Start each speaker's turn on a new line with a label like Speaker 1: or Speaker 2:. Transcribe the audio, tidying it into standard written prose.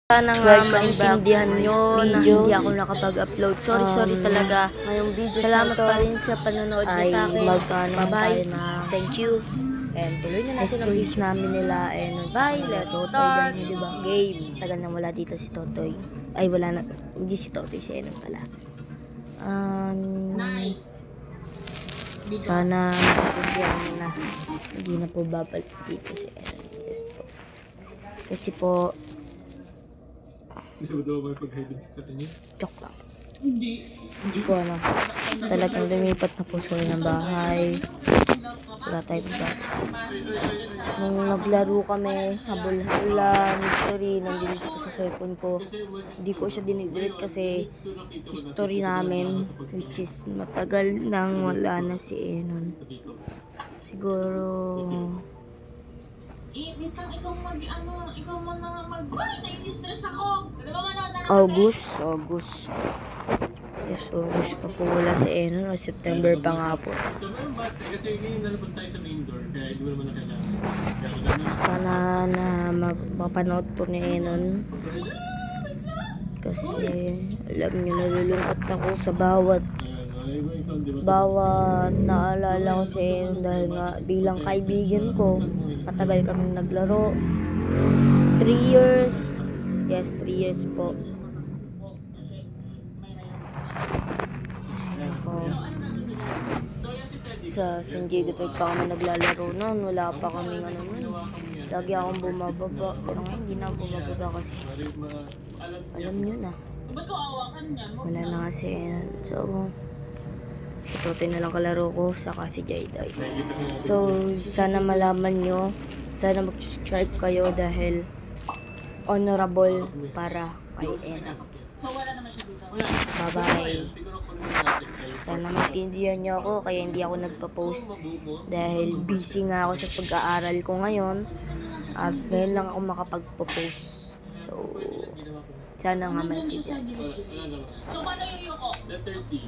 Speaker 1: Sana nga maintindihan nyo na hindi ako nakapag-upload. Sorry talaga.
Speaker 2: Ngayong video
Speaker 1: Salamat pa rin sa panonood nyo sa akin. Bye-bye. Thank you.
Speaker 2: And tuloy na natin ang video namin nila. And
Speaker 1: Bye, let's start.
Speaker 2: diba?
Speaker 1: Game.
Speaker 2: Tagal na wala dito si Totoy. Ay, wala na. Hindi si Totoy, si Enon pala. Sana maintindihan nyo na hindi na po babalik dito si Enon. Kasi po,
Speaker 3: Gusto mo daw mag-hide sa kanya?
Speaker 2: joke lang. Hindi po talagang lumipat na po sila ng bahay. Wala tayo diba? Nung naglaro kami, habol-habulan, history, nandun ko sa cellphone ko. Hindi ko siya dinidelete kasi history namin, which is matagal nang wala na si Enon. Siguro
Speaker 4: ikaw mo na nai-stress ako. Ano ba manood na
Speaker 2: August. Yes, August pa po wala si Enon. O September pa nga po.
Speaker 3: So, meron ba? Kasi ngayon nalabas tayo sa main door, kaya hindi mo naman na kailangan. Kaya kailangan
Speaker 2: Sana na mapanood po ni Enon. Kasi alam niyo, nalulungkot ako sa bawat naalala ko si Enon dahil nga bilang kaibigan ko, matagal kaming naglaro. 3 years. Yes, 3 years po. Ay, ako. Sa San Diego Tech pa kami naglalaro noon. Wala pa kaming nun. Lagi akong bumababa. Pero ngayon hindi na ako bumababa kasi alam nyo na. Wala na kasi Enon. So, si Totoy na lang kalaro ko, saka si Jayday. So, sana malaman nyo, sana mag-subscribe kayo dahil honorable para kay Enon.
Speaker 4: So wala naman siya dito.
Speaker 2: Bye-bye. Sana maintindihan nyo ako, kaya hindi ako nagpa-post dahil busy nga ako sa pag-aaral ko ngayon at ngayon lang ako makapag-post. So, sana nga maintindihan.
Speaker 4: So paano yung yuko?
Speaker 3: letter C.